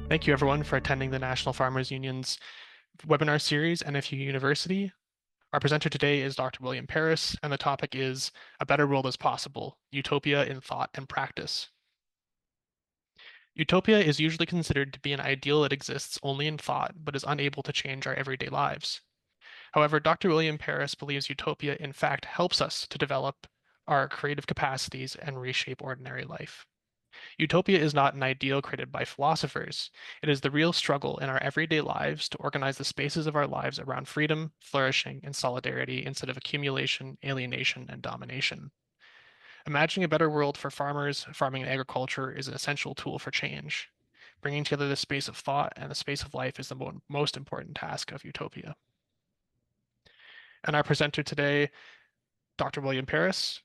Thank you everyone for attending the National Farmers Union's webinar series, NFU University. Our presenter today is Dr. William Paris, and the topic is A Better World is Possible, Utopia in Thought and Practice. Utopia is usually considered to be an ideal that exists only in thought, but is unable to change our everyday lives. However, Dr. William Paris believes utopia in fact helps us to develop our creative capacities and reshape ordinary life. Utopia is not an ideal created by philosophers. It is the real struggle in our everyday lives to organize the spaces of our lives around freedom, flourishing, and solidarity instead of accumulation, alienation, and domination. Imagining a better world for farmers, farming, and agriculture is an essential tool for change. Bringing together the space of thought and the space of life is the most important task of utopia. And our presenter today, Dr. William Paris.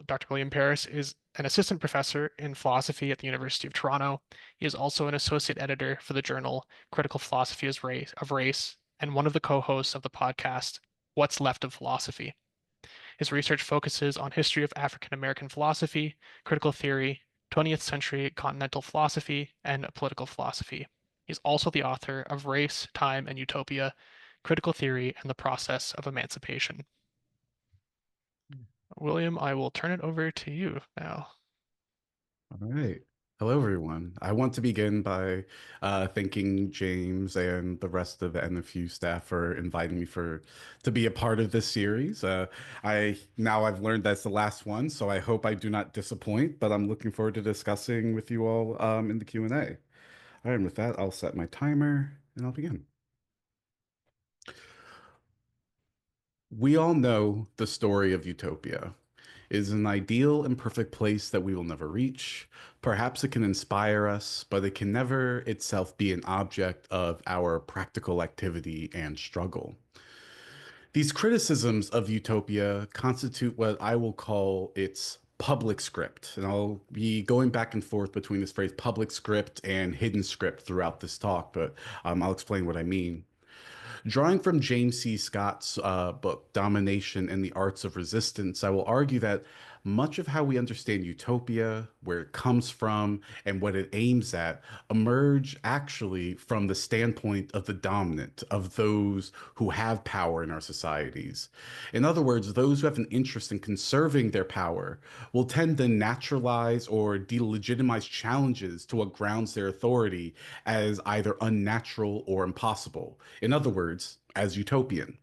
Dr. William Paris is an assistant professor in philosophy at the University of Toronto. He is also an associate editor for the journal Critical Philosophy of Race and one of the co-hosts of the podcast What's Left of Philosophy. His research focuses on history of African American philosophy, critical theory, 20th century continental philosophy, and political philosophy. He's also the author of Race, Time, and Utopia, Critical Theory, and the Process of Emancipation. William, I will turn it over to you now. All right. Hello, everyone. I want to begin by thanking James and the rest of the NFU staff for inviting me to be a part of this series. I've learned that's the last one, so I hope I do not disappoint. But I'm looking forward to discussing with you all in the Q&A. All right, and with that, I'll set my timer and I'll begin. We all know the story of Utopia. It is an ideal and perfect place that we will never reach. Perhaps it can inspire us, but it can never itself be an object of our practical activity and struggle. These criticisms of Utopia constitute what I will call its public script. And I'll be going back and forth between this phrase public script and hidden script throughout this talk, but I'll explain what I mean. Drawing from James C. Scott's book, Domination and the Arts of Resistance, I will argue that much of how we understand utopia, where it comes from, and what it aims at, emerge actually from the standpoint of the dominant, of those who have power in our societies. In other words, those who have an interest in conserving their power will tend to naturalize or delegitimize challenges to what grounds their authority as either unnatural or impossible. In other words, as utopian.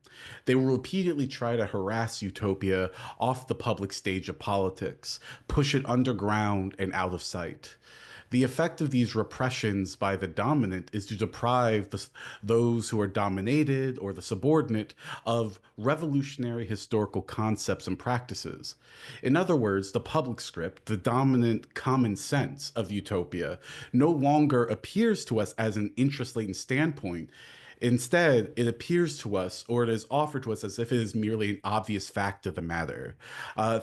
They will repeatedly try to harass utopia off the public stage of politics, push it underground and out of sight. The effect of these repressions by the dominant is to deprive those who are dominated or the subordinate of revolutionary historical concepts and practices. In other words, the public script, the dominant common sense of utopia, no longer appears to us as an interest-laden standpoint. Instead, it appears to us, or it is offered to us as if it is merely an obvious fact of the matter.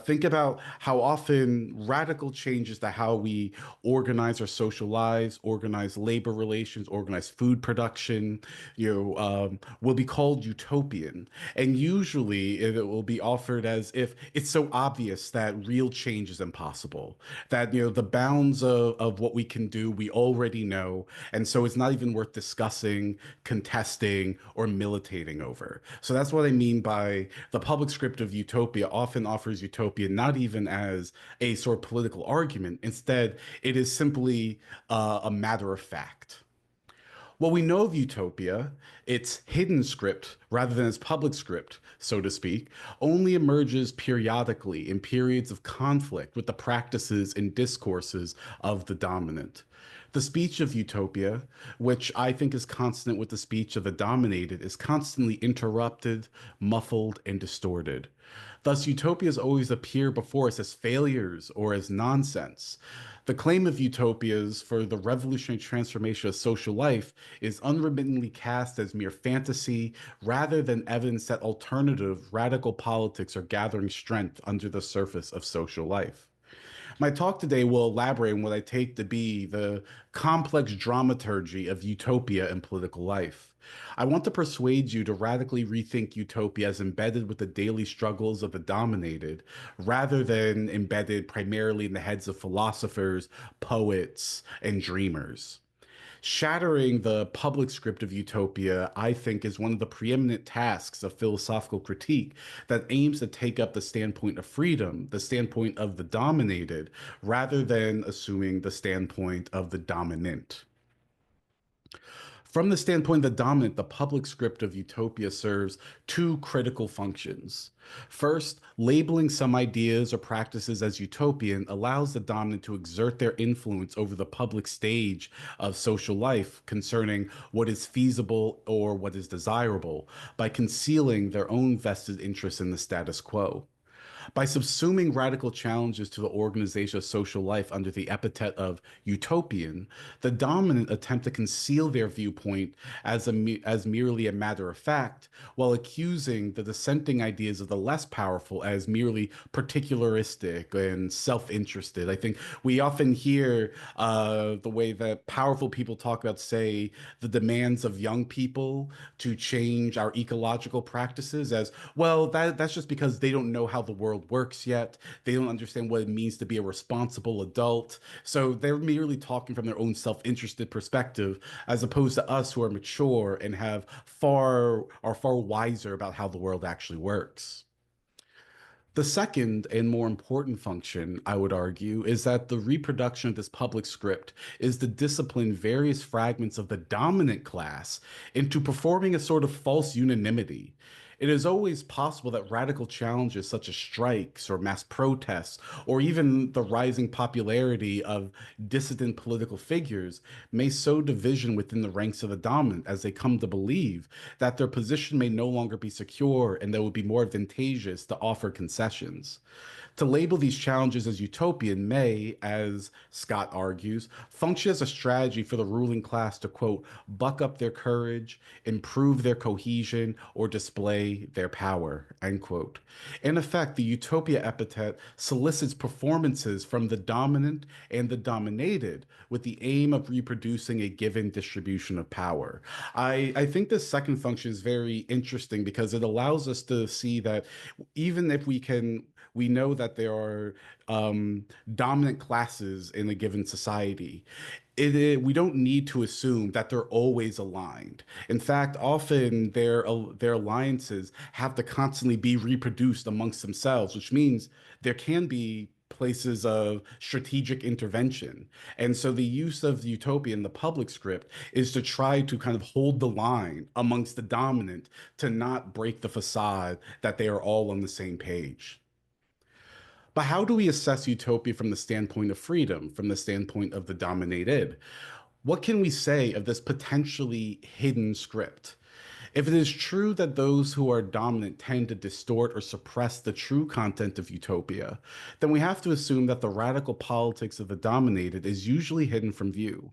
Think about how often radical changes to how we organize our social lives, organize labor relations, organize food production, will be called utopian. And usually it will be offered as if it's so obvious that real change is impossible, that, the bounds of what we can do, we already know. And so it's not even worth discussing, contesting, or militating over. So that's what I mean by the public script of utopia often offers utopia not even as a sort of political argument. Instead, it is simply a matter of fact. What we know of utopia, its hidden script rather than its public script, so to speak, only emerges periodically in periods of conflict with the practices and discourses of the dominant. The speech of utopia, which I think is consonant with the speech of the dominated, is constantly interrupted, muffled, and distorted. Thus, utopias always appear before us as failures or as nonsense. The claim of utopias for the revolutionary transformation of social life is unremittingly cast as mere fantasy rather than evidence that alternative radical politics are gathering strength under the surface of social life. My talk today will elaborate on what I take to be the complex dramaturgy of utopia in political life. I want to persuade you to radically rethink utopia as embedded with the daily struggles of the dominated, rather than embedded primarily in the heads of philosophers, poets, and dreamers. Shattering the public script of utopia, I think, is one of the preeminent tasks of philosophical critique that aims to take up the standpoint of freedom, the standpoint of the dominated, rather than assuming the standpoint of the dominant. From the standpoint of the dominant, the public script of utopia serves two critical functions. First, labeling some ideas or practices as utopian allows the dominant to exert their influence over the public stage of social life concerning what is feasible or what is desirable by concealing their own vested interests in the status quo. By subsuming radical challenges to the organization of social life under the epithet of utopian, the dominant attempt to conceal their viewpoint as merely a matter of fact, while accusing the dissenting ideas of the less powerful as merely particularistic and self-interested. I think we often hear the way that powerful people talk about, say, the demands of young people to change our ecological practices as well. That's just because they don't know how the world works yet. They don't understand what it means to be a responsible adult. So they're merely talking from their own self-interested perspective, as opposed to us who are mature and are far wiser about how the world actually works. The second and more important function, I would argue, is that the reproduction of this public script is to discipline various fragments of the dominant class into performing a sort of false unanimity. It is always possible that radical challenges such as strikes or mass protests, or even the rising popularity of dissident political figures, may sow division within the ranks of the dominant as they come to believe that their position may no longer be secure and that it would be more advantageous to offer concessions. To label these challenges as utopian may, as Scott argues, function as a strategy for the ruling class to, quote, buck up their courage, improve their cohesion, or display their power, end quote. In effect, the utopia epithet solicits performances from the dominant and the dominated with the aim of reproducing a given distribution of power. I think this second function is very interesting because it allows us to see that even if we know that there are dominant classes in a given society. We don't need to assume that they're always aligned. In fact, often their alliances have to constantly be reproduced amongst themselves, which means there can be places of strategic intervention. And so the use of utopia in the public script is to try to kind of hold the line amongst the dominant to not break the facade that they are all on the same page. But how do we assess utopia from the standpoint of freedom, from the standpoint of the dominated? What can we say of this potentially hidden script? If it is true that those who are dominant tend to distort or suppress the true content of utopia, then we have to assume that the radical politics of the dominated is usually hidden from view.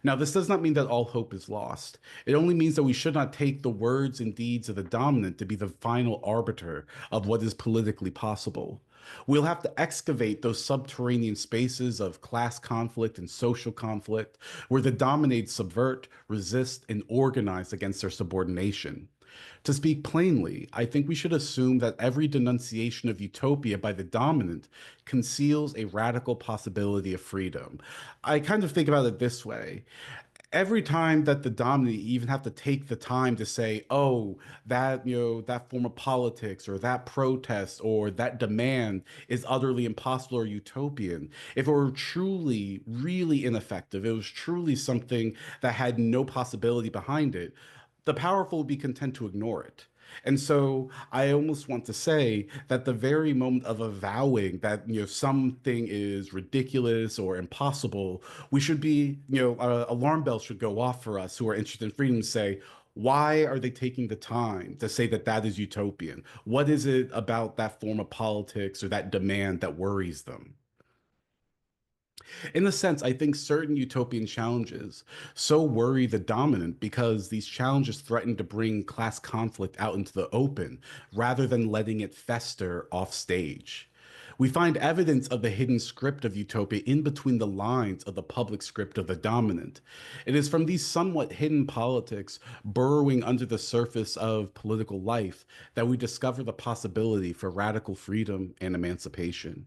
Now, this does not mean that all hope is lost. It only means that we should not take the words and deeds of the dominant to be the final arbiter of what is politically possible. We'll have to excavate those subterranean spaces of class conflict and social conflict where the dominated subvert, resist, and organize against their subordination. To speak plainly, I think we should assume that every denunciation of utopia by the dominant conceals a radical possibility of freedom. I kind of think about it this way. Every time that the dominant even have to take the time to say, oh, that, that form of politics or that protest or that demand is utterly impossible or utopian, if it were truly, really ineffective, it was truly something that had no possibility behind it, the powerful would be content to ignore it. And so I almost want to say that the very moment of avowing that something is ridiculous or impossible, we should be alarm bells should go off for us who are interested in freedom. Say, why are they taking the time to say that that is utopian? What is it about that form of politics or that demand that worries them? In a sense, I think certain utopian challenges so worry the dominant because these challenges threaten to bring class conflict out into the open rather than letting it fester off stage. We find evidence of the hidden script of utopia in between the lines of the public script of the dominant. It is from these somewhat hidden politics burrowing under the surface of political life that we discover the possibility for radical freedom and emancipation.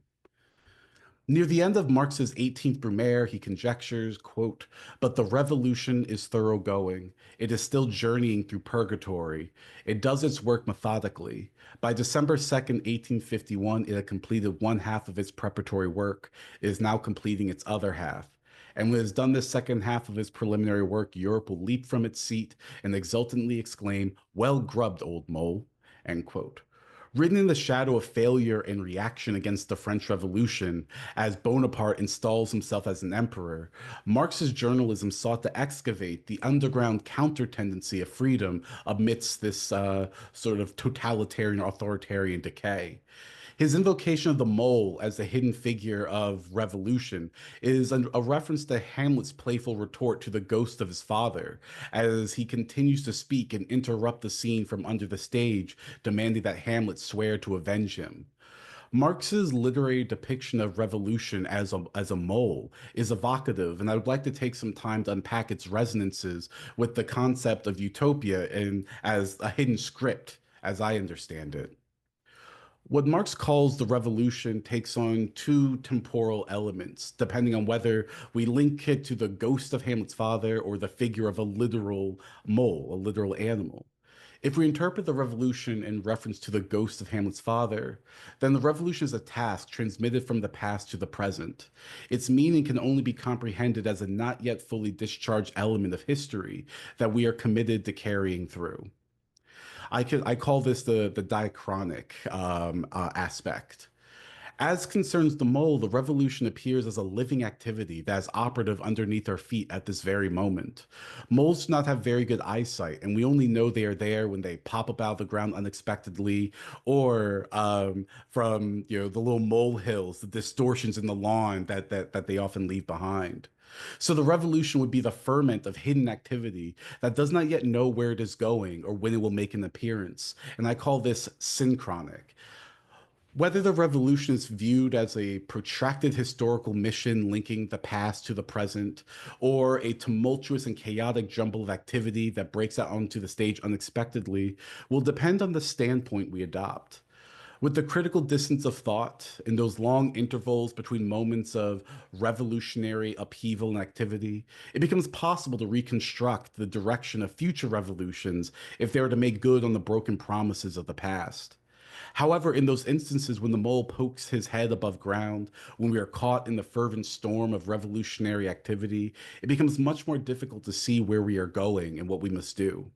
Near the end of Marx's 18th Brumaire, he conjectures, quote, "But the revolution is thoroughgoing. It is still journeying through purgatory. It does its work methodically. By December 2nd, 1851, it had completed one half of its preparatory work. It is now completing its other half. And when it has done the second half of its preliminary work, Europe will leap from its seat and exultantly exclaim, 'Well grubbed, old mole.'" End quote. Written in the shadow of failure and reaction against the French Revolution, as Bonaparte installs himself as an emperor, Marx's journalism sought to excavate the underground counter tendency of freedom amidst this sort of totalitarian, authoritarian decay. His invocation of the mole as the hidden figure of revolution is a reference to Hamlet's playful retort to the ghost of his father, as he continues to speak and interrupt the scene from under the stage, demanding that Hamlet swear to avenge him. Marx's literary depiction of revolution as a mole is evocative, and I would like to take some time to unpack its resonances with the concept of utopia and as a hidden script, as I understand it. What Marx calls the revolution takes on two temporal elements, depending on whether we link it to the ghost of Hamlet's father or the figure of a literal mole, a literal animal. If we interpret the revolution in reference to the ghost of Hamlet's father, then the revolution is a task transmitted from the past to the present. Its meaning can only be comprehended as a not yet fully discharged element of history that we are committed to carrying through. I call this the diachronic aspect. As concerns the mole, the revolution appears as a living activity that is operative underneath our feet at this very moment. Moles do not have very good eyesight, and we only know they are there when they pop up out of the ground unexpectedly, or from the little mole hills, the distortions in the lawn that they often leave behind. So the revolution would be the ferment of hidden activity that does not yet know where it is going or when it will make an appearance, and I call this synchronic. Whether the revolution is viewed as a protracted historical mission linking the past to the present, or a tumultuous and chaotic jumble of activity that breaks out onto the stage unexpectedly, will depend on the standpoint we adopt. With the critical distance of thought in those long intervals between moments of revolutionary upheaval and activity, it becomes possible to reconstruct the direction of future revolutions if they were to make good on the broken promises of the past. However, in those instances when the mole pokes his head above ground, when we are caught in the fervent storm of revolutionary activity, it becomes much more difficult to see where we are going and what we must do.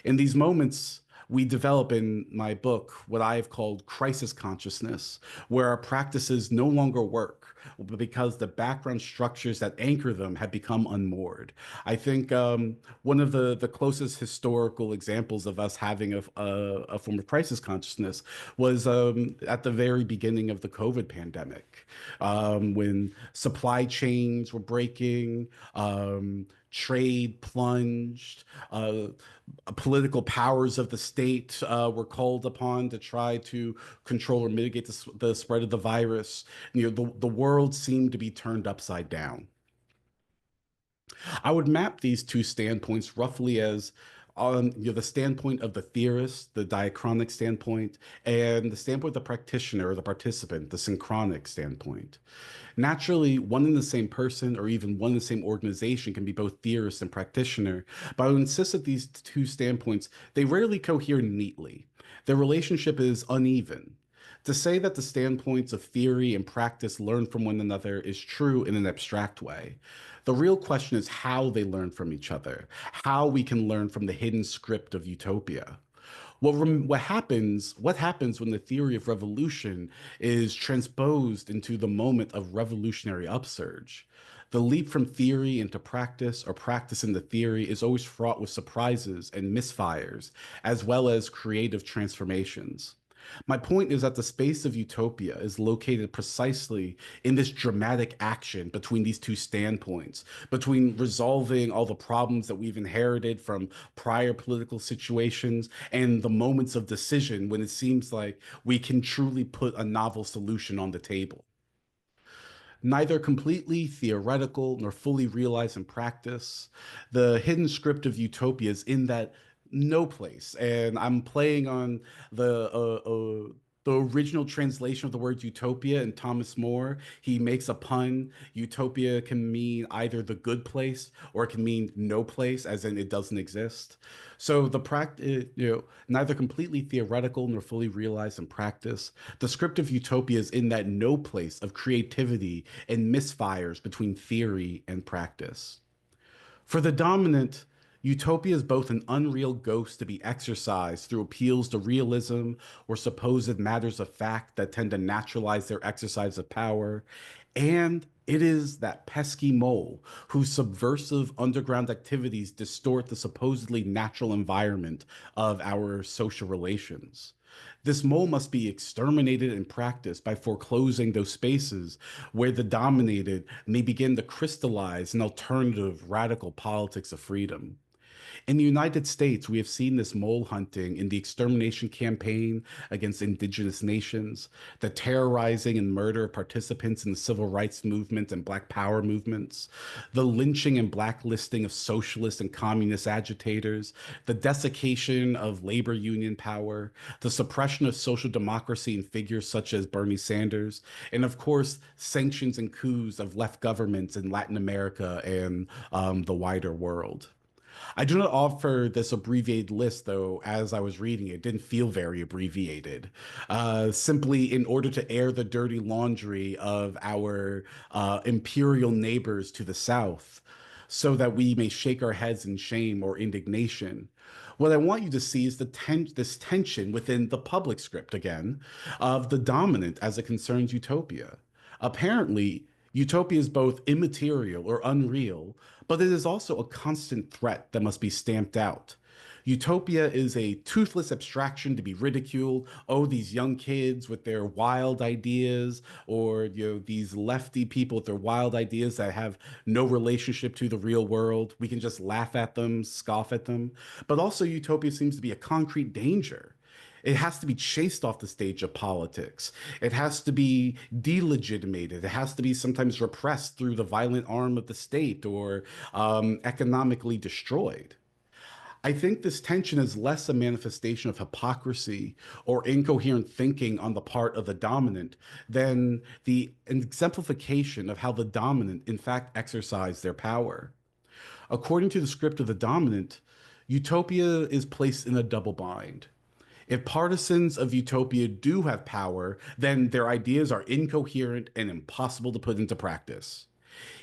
In these moments, we develop in my book what I have called crisis consciousness, where our practices no longer work because the background structures that anchor them have become unmoored. I think one of the closest historical examples of us having a form of crisis consciousness was at the very beginning of the COVID pandemic, when supply chains were breaking, trade plunged, political powers of the state were called upon to try to control or mitigate the spread of the virus. The world seemed to be turned upside down. I would map these two standpoints roughly as the standpoint of the theorist, the diachronic standpoint, and the standpoint of the practitioner or the participant, the synchronic standpoint. Naturally, one and the same person or even one and the same organization can be both theorist and practitioner, but I would insist that these two standpoints, they rarely cohere neatly. Their relationship is uneven. To say that the standpoints of theory and practice learn from one another is true in an abstract way. The real question is how they learn from each other, how we can learn from the hidden script of utopia. What happens when the theory of revolution is transposed into the moment of revolutionary upsurge? The leap from theory into practice or practice into theory is always fraught with surprises and misfires, as well as creative transformations. My point is that the space of utopia is located precisely in this dramatic action between these two standpoints, between resolving all the problems that we've inherited from prior political situations and the moments of decision when it seems like we can truly put a novel solution on the table. Neither completely theoretical nor fully realized in practice, the hidden script of utopia is in that no place. And I'm playing on the The original translation of the word utopia in Thomas More, he makes a pun. Utopia can mean either the good place or it can mean no place, as in it doesn't exist. So the practice, neither completely theoretical nor fully realized in practice. The script of utopia is in that no place of creativity and misfires between theory and practice. For the dominant, utopia is both an unreal ghost to be exercised through appeals to realism or supposed matters of fact that tend to naturalize their exercise of power, and it is that pesky mole whose subversive underground activities distort the supposedly natural environment of our social relations. This mole must be exterminated in practice by foreclosing those spaces where the dominated may begin to crystallize an alternative radical politics of freedom. In the United States, we have seen this mole hunting in the extermination campaign against indigenous nations, the terrorizing and murder of participants in the civil rights movement and Black Power movements, the lynching and blacklisting of socialist and communist agitators, the desiccation of labor union power, the suppression of social democracy in figures such as Bernie Sanders, and of course, sanctions and coups of left governments in Latin America and the wider world. I do not offer this abbreviated list, though, as I was reading it, it didn't feel very abbreviated. Simply in order to air the dirty laundry of our imperial neighbors to the south, so that we may shake our heads in shame or indignation. What I want you to see is this tension within the public script again of the dominant as it concerns utopia. Apparently, utopia is both immaterial or unreal, but it is also a constant threat that must be stamped out. Utopia is a toothless abstraction to be ridiculed. Oh, these young kids with their wild ideas, or these lefty people with their wild ideas that have no relationship to the real world. We can just laugh at them, scoff at them. But also, utopia seems to be a concrete danger. It has to be chased off the stage of politics. It has to be delegitimated. It has to be sometimes repressed through the violent arm of the state or economically destroyed. I think this tension is less a manifestation of hypocrisy or incoherent thinking on the part of the dominant than the exemplification of how the dominant, in fact, exercise their power. According to the script of the dominant, utopia is placed in a double bind. If partisans of utopia do have power, then their ideas are incoherent and impossible to put into practice.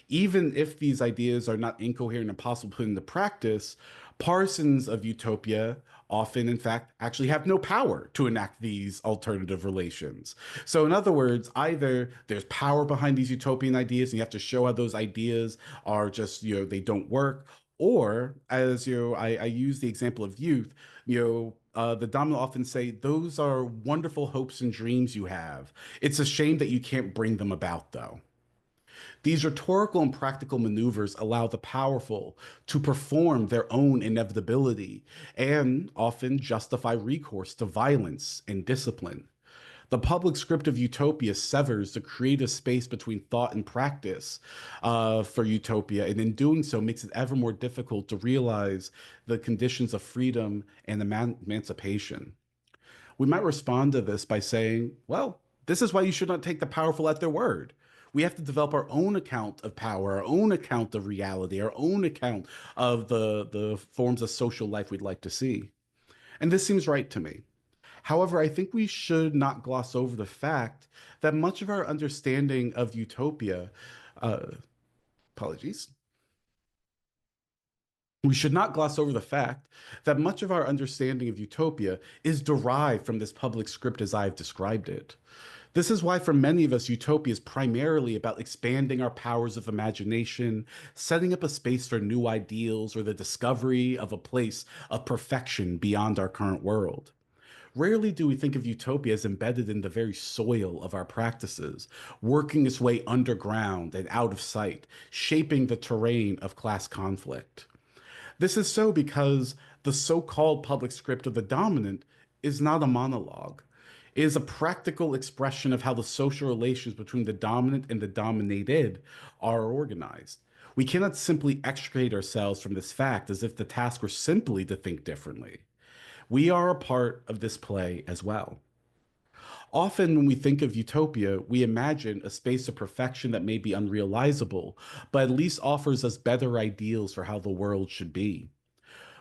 Even if these ideas are not incoherent and impossible to put into practice, partisans of utopia often, in fact, actually have no power to enact these alternative relations. So, in other words, either there's power behind these utopian ideas and you have to show how those ideas are just, they don't work. Or, as I use the example of youth, the dominant often say, those are wonderful hopes and dreams you have. It's a shame that you can't bring them about, though. These rhetorical and practical maneuvers allow the powerful to perform their own inevitability and often justify recourse to violence and discipline. The public script of utopia severs the creative space between thought and practice for utopia, and in doing so makes it ever more difficult to realize the conditions of freedom and emancipation. We might respond to this by saying, well, this is why you should not take the powerful at their word. We have to develop our own account of power, our own account of reality, our own account of the forms of social life we'd like to see. And this seems right to me. However, I think we should not gloss over the fact that much of our understanding of utopia, uh, apologies, we should not gloss over the fact that much of our understanding of utopia is derived from this public script as I've described it. This is why, for many of us, utopia is primarily about expanding our powers of imagination, setting up a space for new ideals, or the discovery of a place of perfection beyond our current world. Rarely do we think of utopia as embedded in the very soil of our practices, working its way underground and out of sight, shaping the terrain of class conflict. This is so because the so called public script of the dominant is not a monologue. It is a practical expression of how the social relations between the dominant and the dominated are organized. We cannot simply extricate ourselves from this fact as if the task were simply to think differently. We are a part of this play as well. Often, when we think of utopia, we imagine a space of perfection that may be unrealizable, but at least offers us better ideals for how the world should be.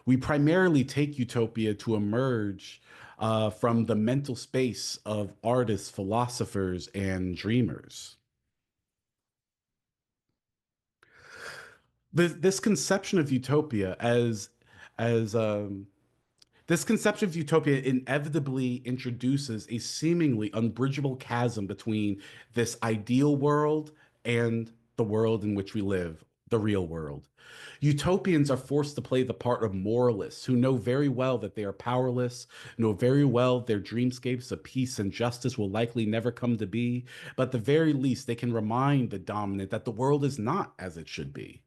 We primarily take utopia to emerge from the mental space of artists, philosophers, and dreamers. This conception of utopia as this conception of utopia inevitably introduces a seemingly unbridgeable chasm between this ideal world and the world in which we live, the real world. Utopians are forced to play the part of moralists who know very well that they are powerless, know very well their dreamscapes of peace and justice will likely never come to be, but at the very least, they can remind the dominant that the world is not as it should be.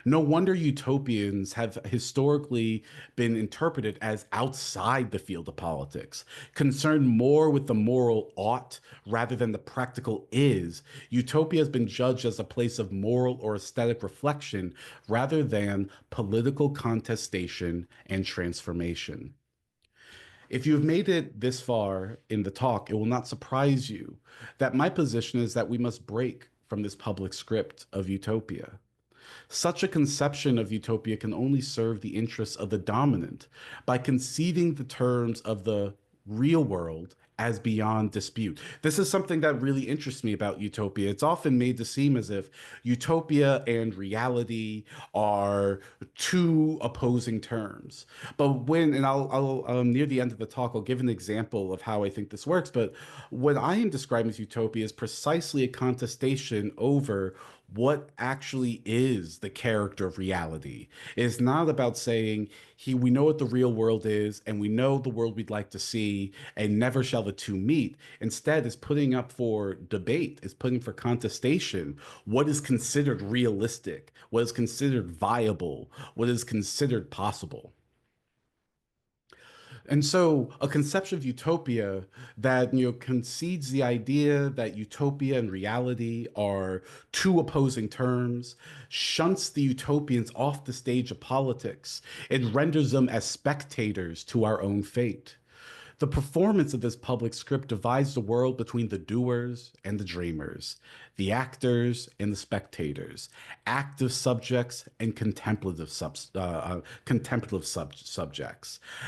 No wonder utopians have historically been interpreted as outside the field of politics, concerned more with the moral ought rather than the practical is. Utopia has been judged as a place of moral or aesthetic reflection rather than political contestation and transformation. If you have made it this far in the talk, it will not surprise you that my position is that we must break from this public script of utopia. Such a conception of utopia can only serve the interests of the dominant by conceding the terms of the real world as beyond dispute. This is something that really interests me about utopia. It's often made to seem as if utopia and reality are two opposing terms. But and I'll near the end of the talk, I'll give an example of how I think this works. But what I am describing as utopia is precisely a contestation over what actually is the character of reality. It's not about saying we know what the real world is and we know the world we'd like to see and never shall the two meet. Instead, it's putting up for debate, it's putting for contestation what is considered realistic, what is considered viable, what is considered possible. And so a conception of utopia that concedes the idea that utopia and reality are two opposing terms, shunts the utopians off the stage of politics, and renders them as spectators to our own fate. The performance of this public script divides the world between the doers and the dreamers, the actors and the spectators, active subjects and contemplative subjects.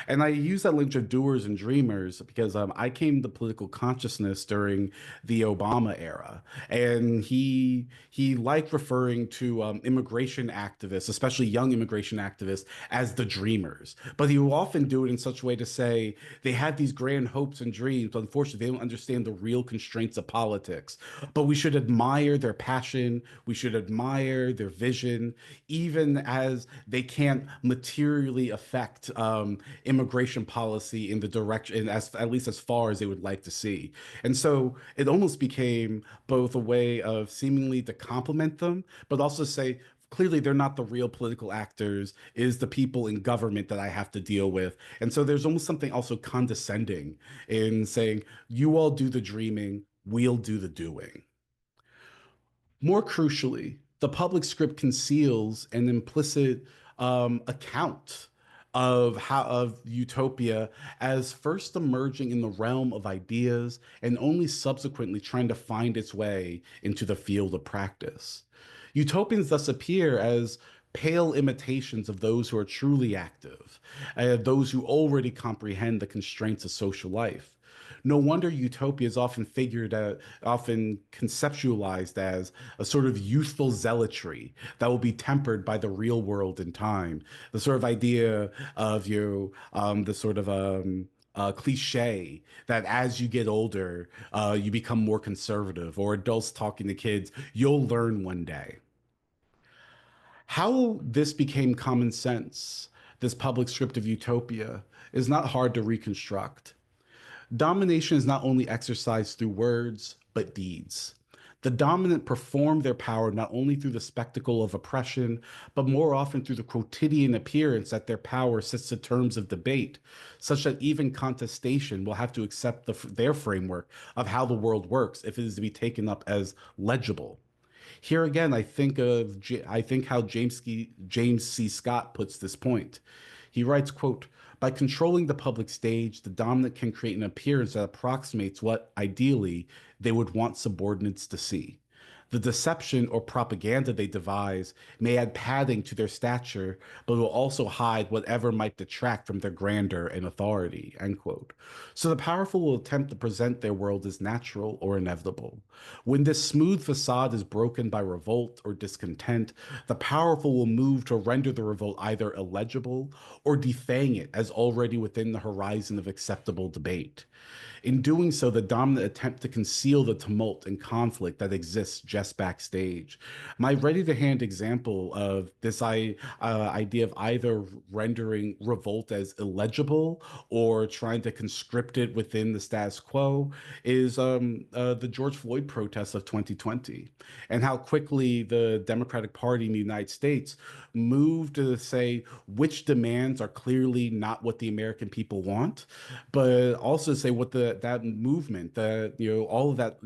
And I use that link of doers and dreamers because I came to political consciousness during the Obama era, and he liked referring to immigration activists, especially young immigration activists, as the dreamers. But he will often do it in such a way to say they had these grand hopes and dreams, but unfortunately, they don't understand the real constraints of politics. But we should admire their passion, we should admire their vision, even as they can't materially affect immigration policy in the direction, as at least as far as they would like to see. And so it almost became both a way of seemingly to compliment them, but also say, clearly they're not the real political actors, is the people in government that I have to deal with. And so there's almost something also condescending in saying, you all do the dreaming, we'll do the doing. More crucially, the public script conceals an implicit account of utopia as first emerging in the realm of ideas and only subsequently trying to find its way into the field of practice. Utopians thus appear as pale imitations of those who are truly active, those who already comprehend the constraints of social life. No wonder utopia is often conceptualized as a sort of youthful zealotry that will be tempered by the real world in time. The sort of idea of the sort of cliche that as you get older, you become more conservative, or adults talking to kids, you'll learn one day. How this became common sense, this public script of utopia, is not hard to reconstruct. Domination is not only exercised through words, but deeds. The dominant perform their power not only through the spectacle of oppression, but more often through the quotidian appearance that their power sets the terms of debate, such that even contestation will have to accept their framework of how the world works if it is to be taken up as legible. Here again, I think how James C. Scott puts this point. He writes, quote, By controlling the public stage, the dominant can create an appearance that approximates what, ideally, they would want subordinates to see. The deception or propaganda they devise may add padding to their stature, but will also hide whatever might detract from their grandeur and authority. End quote. So the powerful will attempt to present their world as natural or inevitable. When this smooth facade is broken by revolt or discontent, the powerful will move to render the revolt either illegible or defang it as already within the horizon of acceptable debate. In doing so, the dominant attempt to conceal the tumult and conflict that exists just backstage. My ready to hand example of this idea of either rendering revolt as illegible or trying to conscript it within the status quo is the George Floyd protests of 2020 and how quickly the Democratic Party in the United States moved to say which demands are clearly not what the American people want, but also say what that movement, that all of that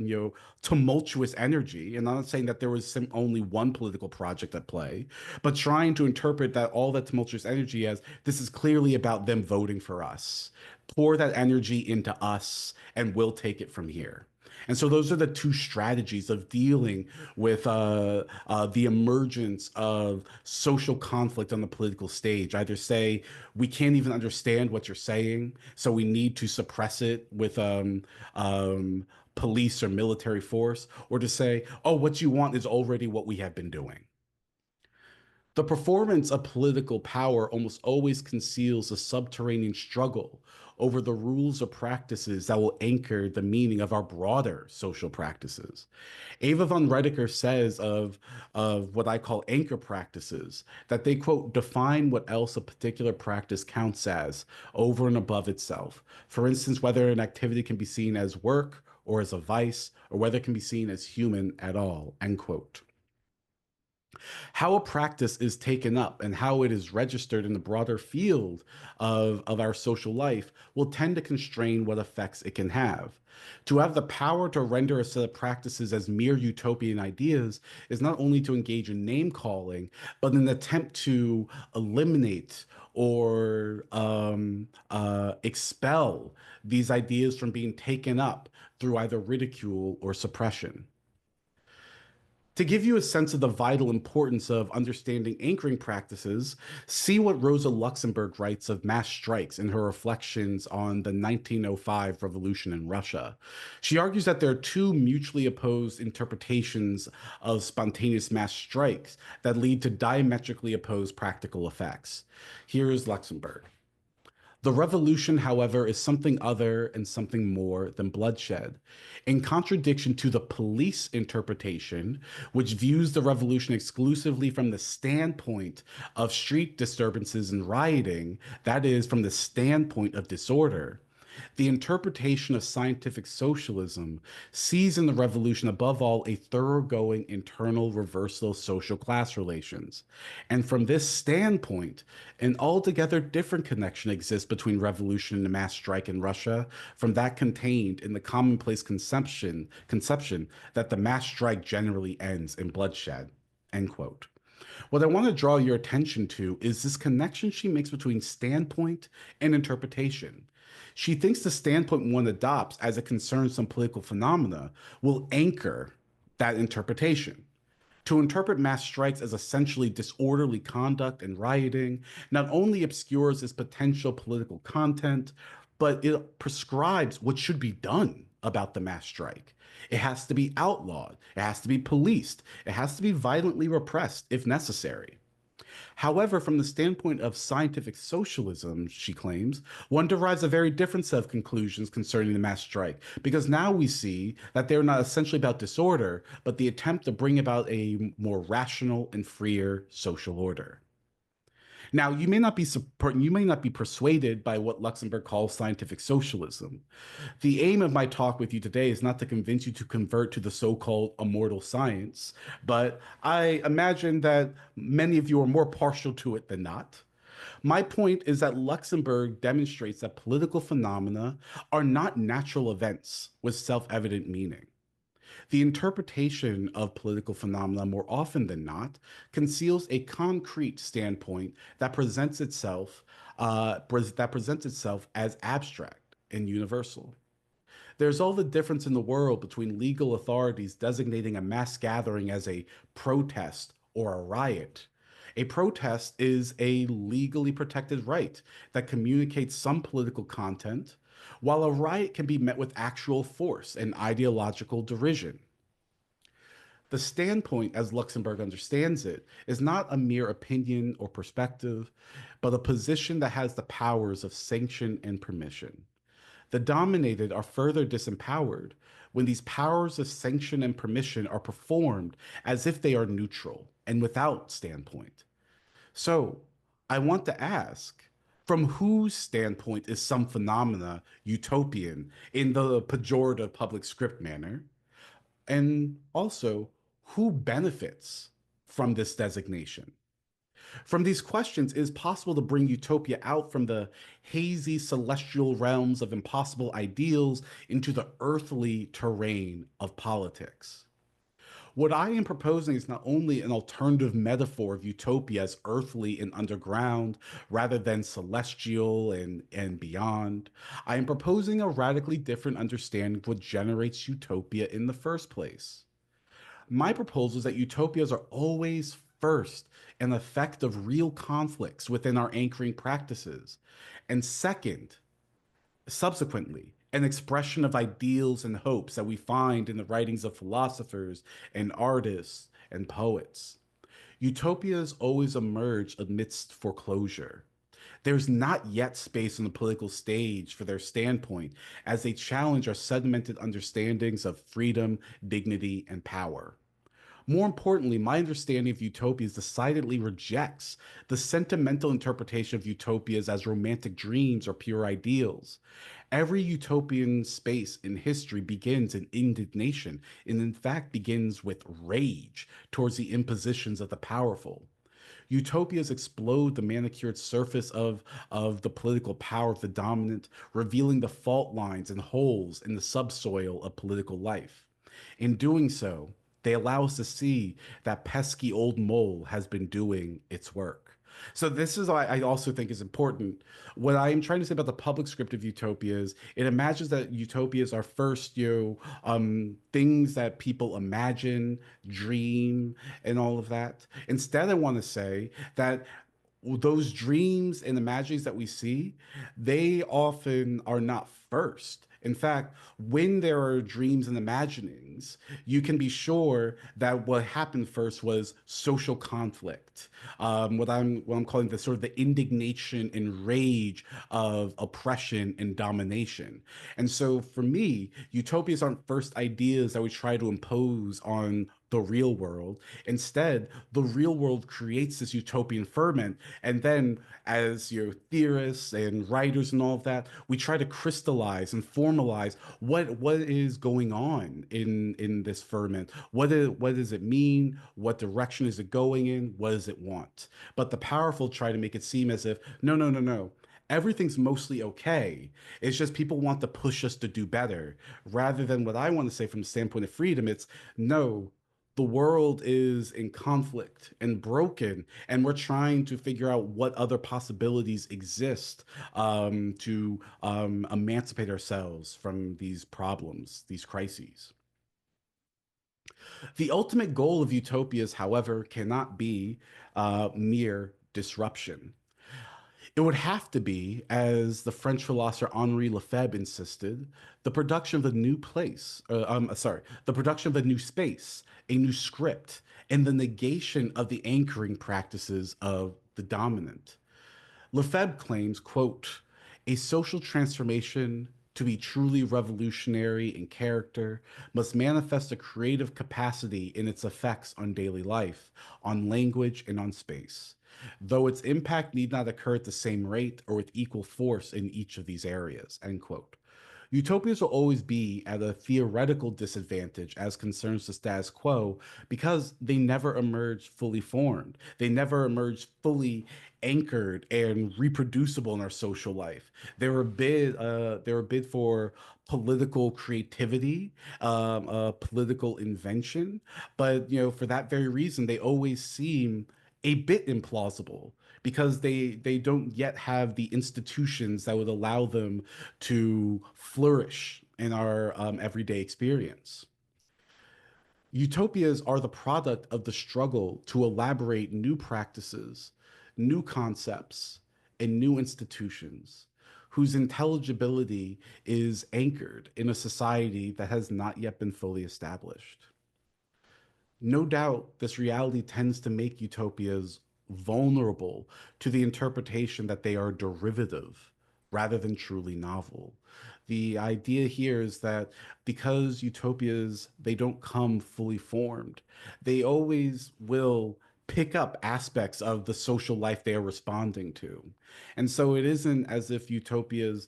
tumultuous energy. And I'm not saying that there was only one political project at play, but trying to interpret that all that tumultuous energy as this is clearly about them voting for us. Pour that energy into us, and we'll take it from here. And so those are the two strategies of dealing with the emergence of social conflict on the political stage. Either say, we can't even understand what you're saying, so we need to suppress it with police or military force, or to say, oh, what you want is already what we have been doing. The performance of political power almost always conceals a subterranean struggle over the rules or practices that will anchor the meaning of our broader social practices. Ava von Redeker says of what I call anchor practices that they, quote, define what else a particular practice counts as over and above itself. For instance, whether an activity can be seen as work or as a vice, or whether it can be seen as human at all, end quote. How a practice is taken up and how it is registered in the broader field of our social life will tend to constrain what effects it can have. To have the power to render a set of practices as mere utopian ideas is not only to engage in name calling, but an attempt to eliminate or expel these ideas from being taken up through either ridicule or suppression. To give you a sense of the vital importance of understanding anchoring practices, see what Rosa Luxemburg writes of mass strikes in her reflections on the 1905 revolution in Russia. She argues that there are two mutually opposed interpretations of spontaneous mass strikes that lead to diametrically opposed practical effects. Here is Luxemburg. The revolution, however, is something other and something more than bloodshed. In contradiction to the police interpretation, which views the revolution exclusively from the standpoint of street disturbances and rioting, that is, from the standpoint of disorder, the interpretation of scientific socialism sees in the revolution, above all, a thoroughgoing internal reversal of social class relations. And from this standpoint, an altogether different connection exists between revolution and the mass strike in Russia from that contained in the commonplace conception that the mass strike generally ends in bloodshed. End quote. What I want to draw your attention to is this connection she makes between standpoint and interpretation. She thinks the standpoint one adopts as it concerns some political phenomena will anchor that interpretation. To interpret mass strikes as essentially disorderly conduct and rioting not only obscures its potential political content, but it prescribes what should be done about the mass strike. It has to be outlawed, it has to be policed, it has to be violently repressed if necessary. However, from the standpoint of scientific socialism, she claims, one derives a very different set of conclusions concerning the mass strike, because now we see that they're not essentially about disorder, but the attempt to bring about a more rational and freer social order. Now, you may not be persuaded by what Luxemburg calls scientific socialism. The aim of my talk with you today is not to convince you to convert to the so-called immortal science, but I imagine that many of you are more partial to it than not. My point is that Luxemburg demonstrates that political phenomena are not natural events with self-evident meaning. The interpretation of political phenomena, more often than not, conceals a concrete standpoint that presents itself as abstract and universal. There's all the difference in the world between legal authorities designating a mass gathering as a protest or a riot. A protest is a legally protected right that communicates some political content, while a riot can be met with actual force and ideological derision. The standpoint, as Luxemburg understands it, is not a mere opinion or perspective, but a position that has the powers of sanction and permission. The dominated are further disempowered when these powers of sanction and permission are performed as if they are neutral and without standpoint. So, I want to ask, from whose standpoint is some phenomena utopian in the pejorative public script manner? And also, who benefits from this designation? From these questions, it is possible to bring utopia out from the hazy celestial realms of impossible ideals into the earthly terrain of politics. What I am proposing is not only an alternative metaphor of utopia as earthly and underground rather than celestial and beyond. I am proposing a radically different understanding of what generates utopia in the first place. My proposal is that utopias are always first an effect of real conflicts within our anchoring practices, and second, subsequently, an expression of ideals and hopes that we find in the writings of philosophers and artists and poets. Utopias always emerge amidst foreclosure. There's not yet space on the political stage for their standpoint as they challenge our sedimented understandings of freedom, dignity, and power. More importantly, my understanding of utopias decidedly rejects the sentimental interpretation of utopias as romantic dreams or pure ideals. Every utopian space in history begins in indignation and, in fact, begins with rage towards the impositions of the powerful. Utopias explode the manicured surface of the political power of the dominant, revealing the fault lines and holes in the subsoil of political life. In doing so, they allow us to see that pesky old mole has been doing its work. So this is why I also think is important. What I am trying to say about the public script of utopias, it imagines that utopias are first, things that people imagine, dream, and all of that. Instead, I want to say that those dreams and imaginings that we see, they often are not first. In fact, when there are dreams and imaginings, you can be sure that what happened first was social conflict. What I'm calling the sort of the indignation and rage of oppression and domination. And so for me, utopias aren't first ideas that we try to impose on the real world. Instead, the real world creates this utopian ferment. And then, as theorists and writers and all of that, we try to crystallize and formalize what is going on in this ferment. What does it mean? What direction is it going in? What does it want? But the powerful try to make it seem as if, no, no, no, no. Everything's mostly okay. It's just people want to push us to do better. Rather than what I want to say from the standpoint of freedom, it's no, the world is in conflict and broken, and we're trying to figure out what other possibilities exist to emancipate ourselves from these problems, these crises. The ultimate goal of utopias, however, cannot be mere disruption. It would have to be, as the French philosopher Henri Lefebvre insisted, the production of a new the production of a new space, a new script, and the negation of the anchoring practices of the dominant. Lefebvre claims, quote, a social transformation to be truly revolutionary in character must manifest a creative capacity in its effects on daily life, on language, and on space, though its impact need not occur at the same rate or with equal force in each of these areas, end quote. Utopias will always be at a theoretical disadvantage as concerns the status quo because they never emerge fully formed. They never emerge fully anchored and reproducible in our social life. They were a bid for political creativity, political invention, but for that very reason, they always seem a bit implausible because they don't yet have the institutions that would allow them to flourish in our everyday experience. Utopias are the product of the struggle to elaborate new practices, new concepts, and new institutions whose intelligibility is anchored in a society that has not yet been fully established. No doubt, this reality tends to make utopias vulnerable to the interpretation that they are derivative rather than truly novel. The idea here is that because utopias, they don't come fully formed, they always will pick up aspects of the social life they are responding to. And so it isn't as if utopias,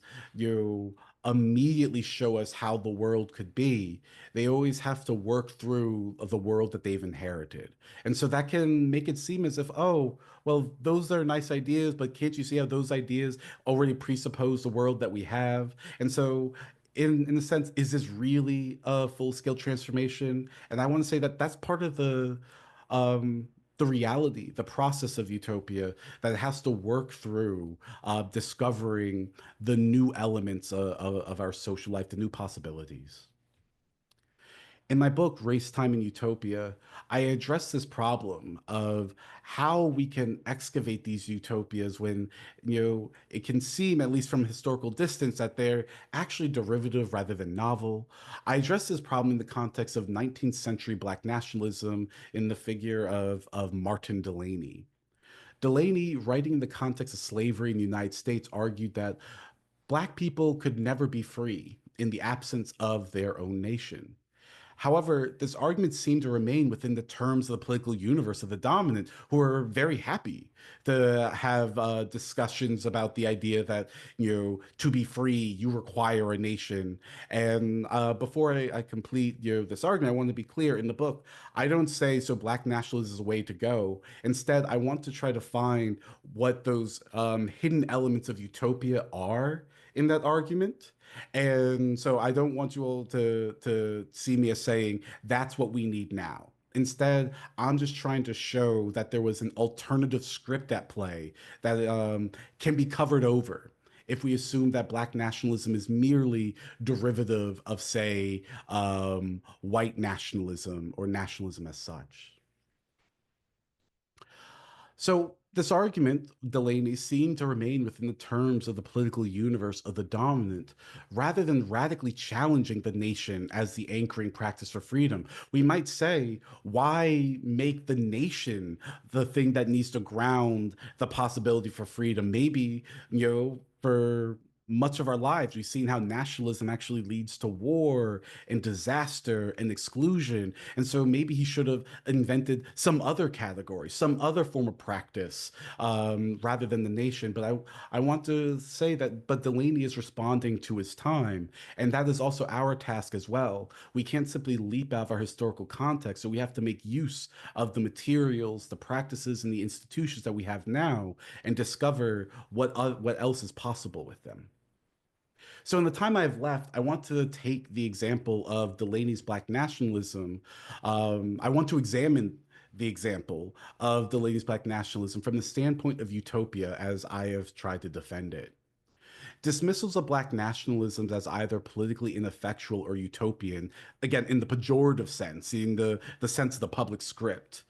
immediately show us how the world could be. They always have to work through the world that they've inherited. And so that can make it seem as if, oh, well, those are nice ideas, but can't you see how those ideas already presuppose the world that we have? And so in a sense, is this really a full-scale transformation? And I want to say that that's part of the reality, the process of utopia that it has to work through discovering the new elements of our social life, the new possibilities. In my book, Race, Time, and Utopia, I address this problem of how we can excavate these utopias when, it can seem, at least from historical distance, that they're actually derivative rather than novel. I address this problem in the context of 19th century Black nationalism in the figure of Martin Delany. Delany, writing in the context of slavery in the United States, argued that Black people could never be free in the absence of their own nation. However, this argument seemed to remain within the terms of the political universe of the dominant, who are very happy to have discussions about the idea that, to be free, you require a nation. And before I complete, this argument, I want to be clear in the book. I don't say so Black nationalism is a way to go. Instead, I want to try to find what those hidden elements of utopia are in that argument. And so I don't want you all to see me as saying that's what we need now. Instead, I'm just trying to show that there was an alternative script at play that can be covered over if we assume that Black nationalism is merely derivative of, say, white nationalism or nationalism as such. So this argument, Delaney, seemed to remain within the terms of the political universe of the dominant, rather than radically challenging the nation as the anchoring practice for freedom. We might say, why make the nation the thing that needs to ground the possibility for freedom? Maybe, for much of our lives, we've seen how nationalism actually leads to war and disaster and exclusion. And so maybe he should have invented some other category, some other form of practice rather than the nation. But I want to say that, but Delaney is responding to his time. And that is also our task as well. We can't simply leap out of our historical context. So we have to make use of the materials, the practices, and the institutions that we have now and discover what else is possible with them. So, in the time I have left, I want to take the example of Delaney's Black nationalism. I want to examine the example of Delaney's Black nationalism from the standpoint of utopia as I have tried to defend it. Dismissals of Black nationalism as either politically ineffectual or utopian, again, in the pejorative sense, in the sense of the public script,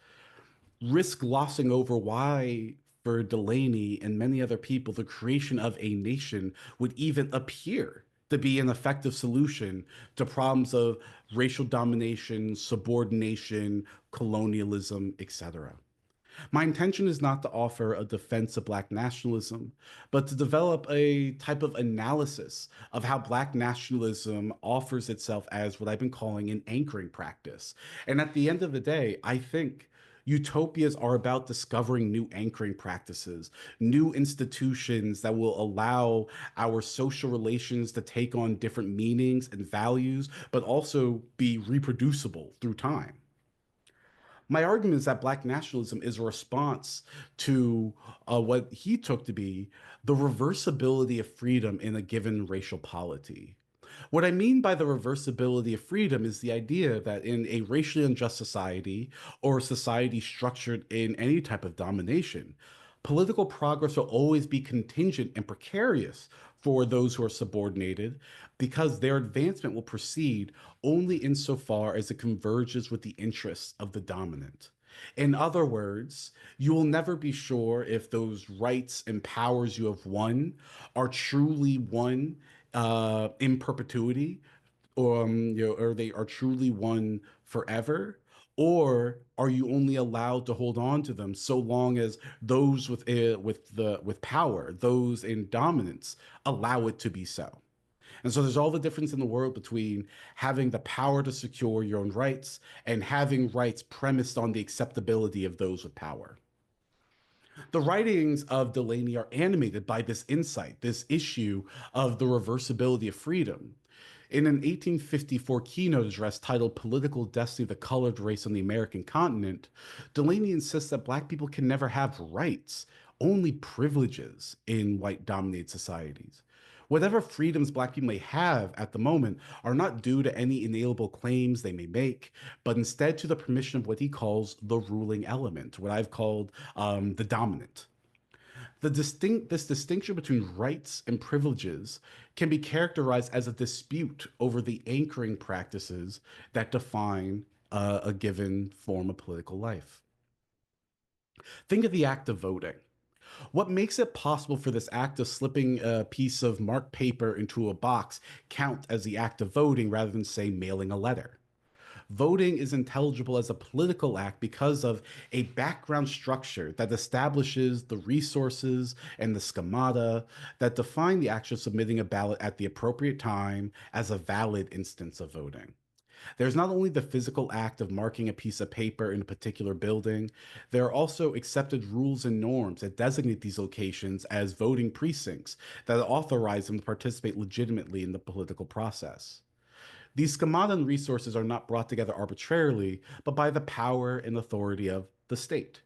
risk glossing over why, for Delaney and many other people, the creation of a nation would even appear to be an effective solution to problems of racial domination, subordination, colonialism, etc. My intention is not to offer a defense of Black nationalism, but to develop a type of analysis of how Black nationalism offers itself as what I've been calling an anchoring practice. And at the end of the day, I think Utopias are about discovering new anchoring practices, new institutions that will allow our social relations to take on different meanings and values, but also be reproducible through time. My argument is that Black nationalism is a response to what he took to be the reversibility of freedom in a given racial polity. What I mean by the reversibility of freedom is the idea that in a racially unjust society or a society structured in any type of domination, political progress will always be contingent and precarious for those who are subordinated because their advancement will proceed only insofar as it converges with the interests of the dominant. In other words, you will never be sure if those rights and powers you have won are truly won in perpetuity, or they are truly won forever, or are you only allowed to hold on to them so long as those with power, those in dominance, allow it to be so? And so there's all the difference in the world between having the power to secure your own rights and having rights premised on the acceptability of those with power. The writings of Delaney are animated by this insight, this issue of the reversibility of freedom. In an 1854 keynote address titled Political Destiny of the Colored Race on the American Continent, Delaney insists that Black people can never have rights, only privileges in white dominated societies. Whatever freedoms Black people may have at the moment are not due to any inalienable claims they may make, but instead to the permission of what he calls the ruling element, what I've called the dominant. This distinction between rights and privileges can be characterized as a dispute over the anchoring practices that define a given form of political life. Think of the act of voting. What makes it possible for this act of slipping a piece of marked paper into a box count as the act of voting rather than, say, mailing a letter? Voting is intelligible as a political act because of a background structure that establishes the resources and the schemata that define the action of submitting a ballot at the appropriate time as a valid instance of voting. There's not only the physical act of marking a piece of paper in a particular building, there are also accepted rules and norms that designate these locations as voting precincts that authorize them to participate legitimately in the political process. These schemata and resources are not brought together arbitrarily, but by the power and authority of the state.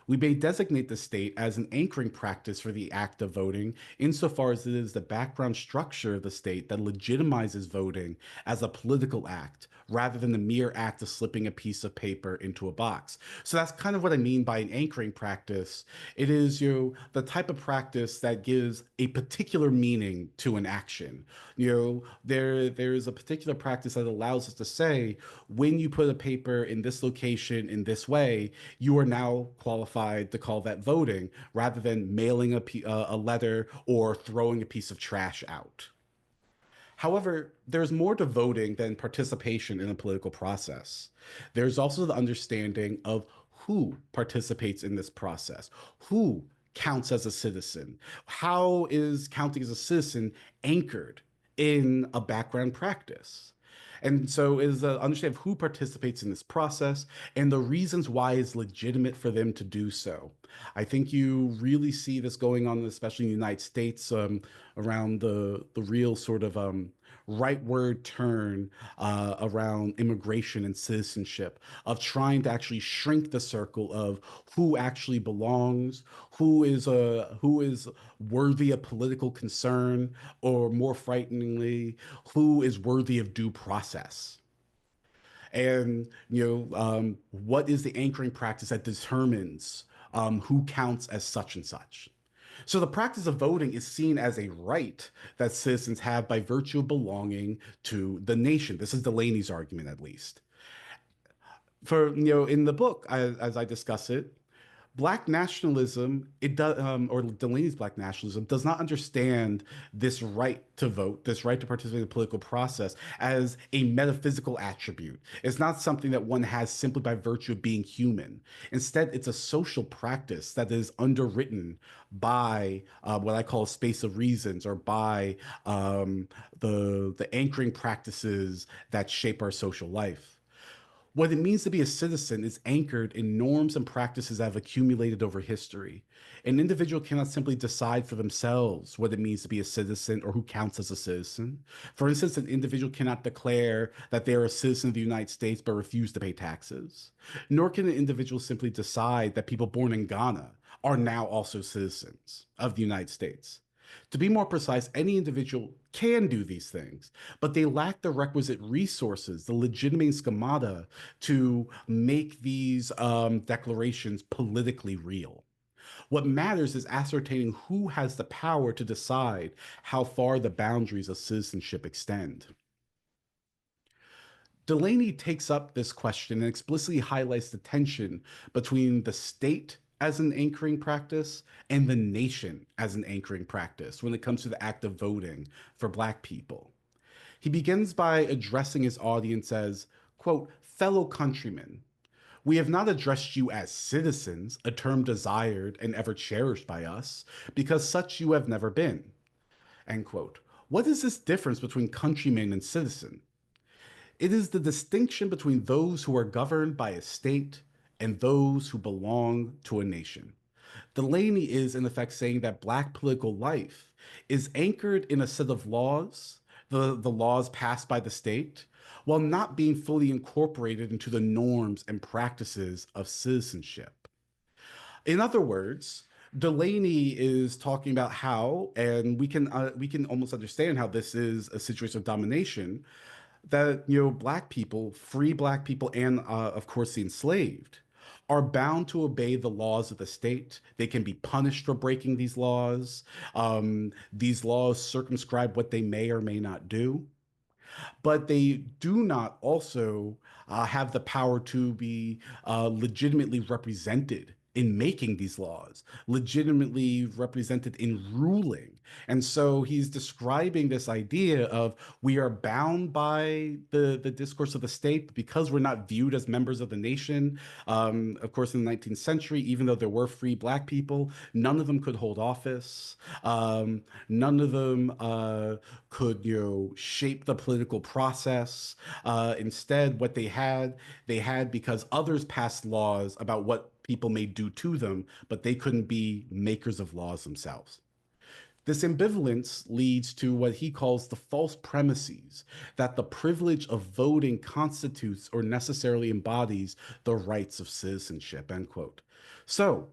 We may designate the state as an anchoring practice for the act of voting, insofar as it is the background structure of the state that legitimizes voting as a political act, rather than the mere act of slipping a piece of paper into a box. So that's kind of what I mean by an anchoring practice. It is the type of practice that gives a particular meaning to an action. There is a particular practice that allows us to say, when you put a paper in this location in this way, you are now qualified to call that voting rather than mailing a letter or throwing a piece of trash out. However, there's more to voting than participation in a political process. There's also the understanding of who participates in this process, who counts as a citizen, how is counting as a citizen anchored in a background practice. And so it is understand who participates in this process and the reasons why it's legitimate for them to do so. I think you really see this going on, especially in the United States, around the real sort of rightward turn around immigration and citizenship, of trying to actually shrink the circle of who actually belongs, who is worthy of political concern, or more frighteningly, who is worthy of due process. And what is the anchoring practice that determines who counts as such and such? So the practice of voting is seen as a right that citizens have by virtue of belonging to the nation. This is Delaney's argument, at least. For in the book, as I discuss it, Black nationalism, it does, or Delaney's Black nationalism does not understand this right to vote, this right to participate in the political process as a metaphysical attribute. It's not something that one has simply by virtue of being human. Instead, it's a social practice that is underwritten by what I call a space of reasons, or by the anchoring practices that shape our social life. What it means to be a citizen is anchored in norms and practices that have accumulated over history. An individual cannot simply decide for themselves what it means to be a citizen or who counts as a citizen. For instance, an individual cannot declare that they are a citizen of the United States but refuse to pay taxes. Nor can an individual simply decide that people born in Ghana are now also citizens of the United States. To be more precise, any individual can do these things, but they lack the requisite resources, the legitimate schemata to make these declarations politically real. What matters is ascertaining who has the power to decide how far the boundaries of citizenship extend. Delaney takes up this question and explicitly highlights the tension between the state as an anchoring practice and the nation as an anchoring practice when it comes to the act of voting for Black people. He begins by addressing his audience as, quote, fellow countrymen. We have not addressed you as citizens, a term desired and ever cherished by us, because such you have never been, end quote. What is this difference between countryman and citizen? It is the distinction between those who are governed by a state and those who belong to a nation. Delaney is, in effect, saying that Black political life is anchored in a set of laws, the laws passed by the state, while not being fully incorporated into the norms and practices of citizenship. In other words, Delaney is talking about how, and we can almost understand how this is a situation of domination, that Black people, free Black people, and of course the enslaved, are bound to obey the laws of the state. They can be punished for breaking these laws. These laws circumscribe what they may or may not do, but they do not also have the power to be legitimately represented in making these laws, legitimately represented in ruling. And so he's describing this idea of we are bound by the discourse of the state because we're not viewed as members of the nation. Of course, in the 19th century, even though there were free Black people, none of them could hold office. None of them could, shape the political process. Instead, what they had because others passed laws about what people may do to them, but they couldn't be makers of laws themselves. This ambivalence leads to what he calls the false premises that the privilege of voting constitutes or necessarily embodies the rights of citizenship, end quote. So,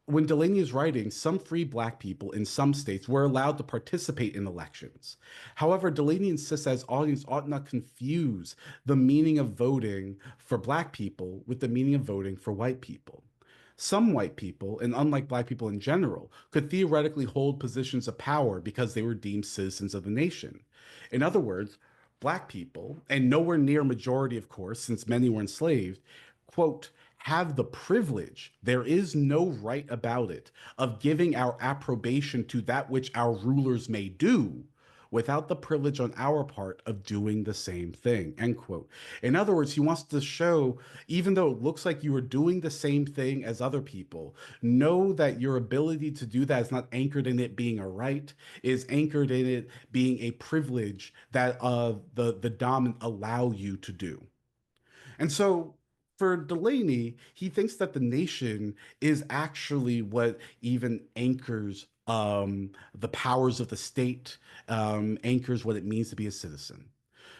when Delaney is writing, some free Black people in some states were allowed to participate in elections. However, Delaney insists that his audience ought not confuse the meaning of voting for Black people with the meaning of voting for white people. Some white people, and unlike Black people in general, could theoretically hold positions of power because they were deemed citizens of the nation. In other words, Black people, and nowhere near majority, of course, since many were enslaved, quote, have the privilege, there is no right about it, of giving our approbation to that which our rulers may do without the privilege on our part of doing the same thing, end quote. In other words, he wants to show, even though it looks like you are doing the same thing as other people, know that your ability to do that is not anchored in it being a right, is anchored in it being a privilege that the dominant allow you to do. And so for Delaney, he thinks that the nation is actually what even anchors the powers of the state, anchors what it means to be a citizen.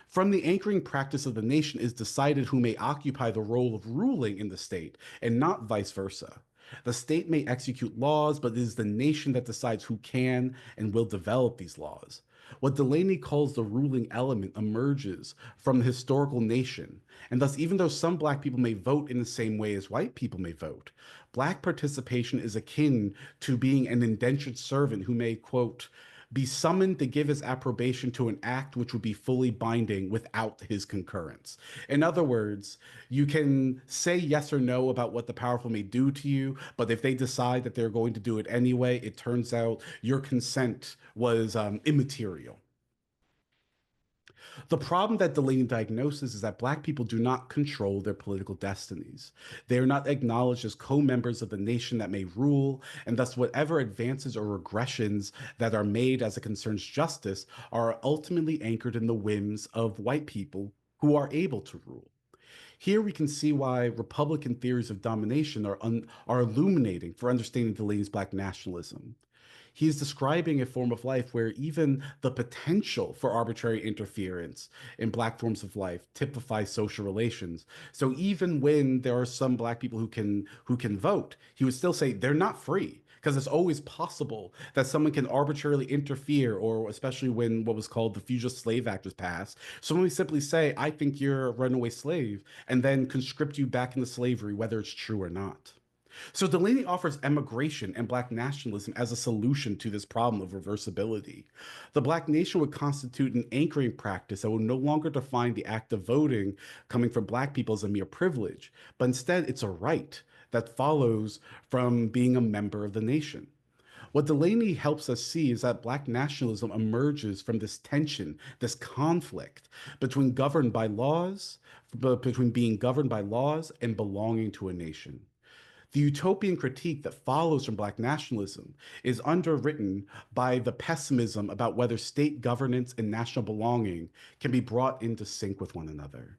From the anchoring practice of the nation is decided who may occupy the role of ruling in the state, and not vice versa. The state may execute laws, but it is the nation that decides who can and will develop these laws. What Delaney calls the ruling element emerges from the historical nation, and thus, even though some Black people may vote in the same way as white people may vote, Black participation is akin to being an indentured servant who may, quote, be summoned to give his approbation to an act which would be fully binding without his concurrence. In other words, you can say yes or no about what the powerful may do to you, but if they decide that they're going to do it anyway, it turns out your consent was immaterial. The problem that Delaney diagnoses is that Black people do not control their political destinies. They are not acknowledged as co-members of the nation that may rule, and thus whatever advances or regressions that are made as it concerns justice are ultimately anchored in the whims of white people who are able to rule. Here we can see why Republican theories of domination are illuminating for understanding Delaney's Black nationalism. He's describing a form of life where even the potential for arbitrary interference in Black forms of life typifies social relations. So even when there are some Black people who can vote, he would still say they're not free. Because it's always possible that someone can arbitrarily interfere, or especially when what was called the Fugitive Slave Act was passed, someone would simply say, I think you're a runaway slave, and then conscript you back into slavery, whether it's true or not. So Delaney offers emigration and Black nationalism as a solution to this problem of reversibility. The Black nation would constitute an anchoring practice that would no longer define the act of voting coming from Black people as a mere privilege, but instead it's a right that follows from being a member of the nation. What Delaney helps us see is that Black nationalism emerges from this tension, this conflict between being governed by laws and belonging to a nation. The utopian critique that follows from Black nationalism is underwritten by the pessimism about whether state governance and national belonging can be brought into sync with one another.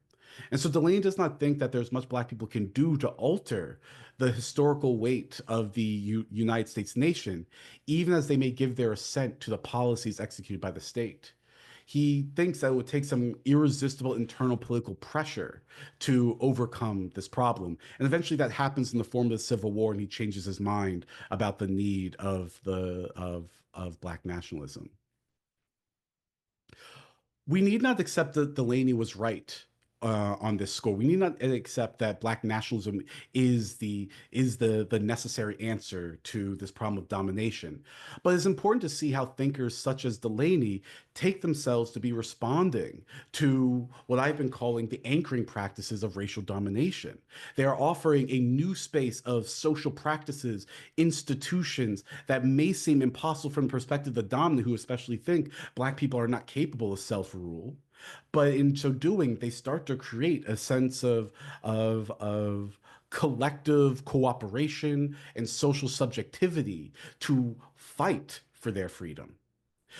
And so Delaney does not think that there's much Black people can do to alter the historical weight of the United States nation, even as they may give their assent to the policies executed by the state. He thinks that it would take some irresistible internal political pressure to overcome this problem. And eventually that happens in the form of the Civil War, and he changes his mind about the need of Black nationalism. We need not accept that Delaney was right on this score. We need not accept that Black nationalism is the necessary answer to this problem of domination. But it's important to see how thinkers such as Delaney take themselves to be responding to what I've been calling the anchoring practices of racial domination. They are offering a new space of social practices, institutions that may seem impossible from the perspective of the dominant, who especially think Black people are not capable of self-rule. But in so doing, they start to create a sense of collective cooperation and social subjectivity to fight for their freedom.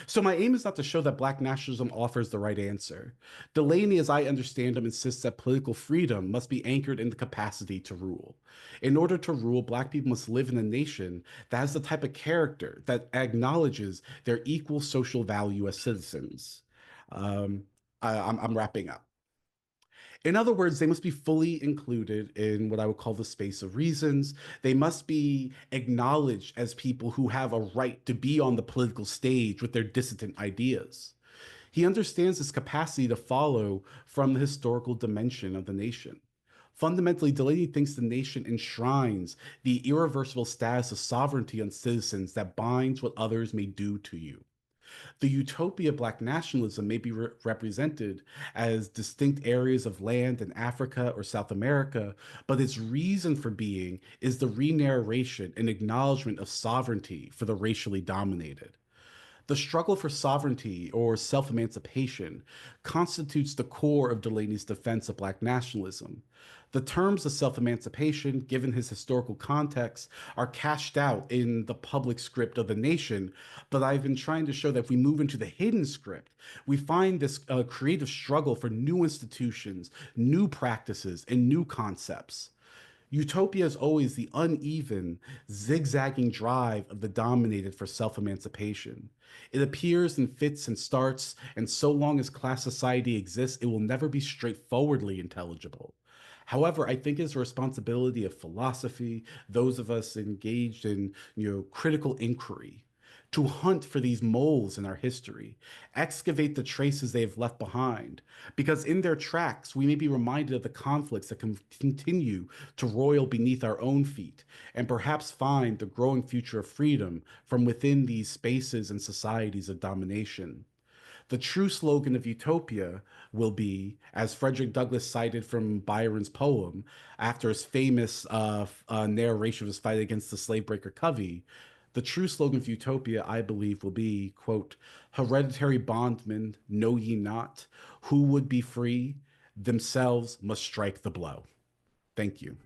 So my aim is not to show that Black nationalism offers the right answer. Delaney, as I understand him, insists that political freedom must be anchored in the capacity to rule. In order to rule, Black people must live in a nation that has the type of character that acknowledges their equal social value as citizens. Um, I'm wrapping up. In other words, they must be fully included in what I would call the space of reasons. They must be acknowledged as people who have a right to be on the political stage with their dissident ideas. He understands this capacity to follow from the historical dimension of the nation. Fundamentally, Delaney thinks the nation enshrines the irreversible status of sovereignty on citizens that binds what others may do to you. The utopia of Black nationalism may be represented as distinct areas of land in Africa or South America, but its reason for being is the re-narration and acknowledgement of sovereignty for the racially dominated. The struggle for sovereignty or self emancipation constitutes the core of Delaney's defense of Black nationalism. The terms of self emancipation, given his historical context, are cashed out in the public script of the nation, but I've been trying to show that if we move into the hidden script, we find this creative struggle for new institutions, new practices, and new concepts. Utopia is always the uneven, zigzagging drive of the dominated for self emancipation. It appears in fits and starts, and so long as class society exists, it will never be straightforwardly intelligible. However, I think it's a responsibility of philosophy, those of us engaged in, critical inquiry, to hunt for these moles in our history, excavate the traces they have left behind, because in their tracks we may be reminded of the conflicts that can continue to roil beneath our own feet, and perhaps find the growing future of freedom from within these spaces and societies of domination. The true slogan of Utopia will be, as Frederick Douglass cited from Byron's poem after his famous narration of his fight against the slave breaker Covey, the true slogan of Utopia, I believe, will be, quote, hereditary bondmen, know ye not, who would be free, themselves must strike the blow. Thank you.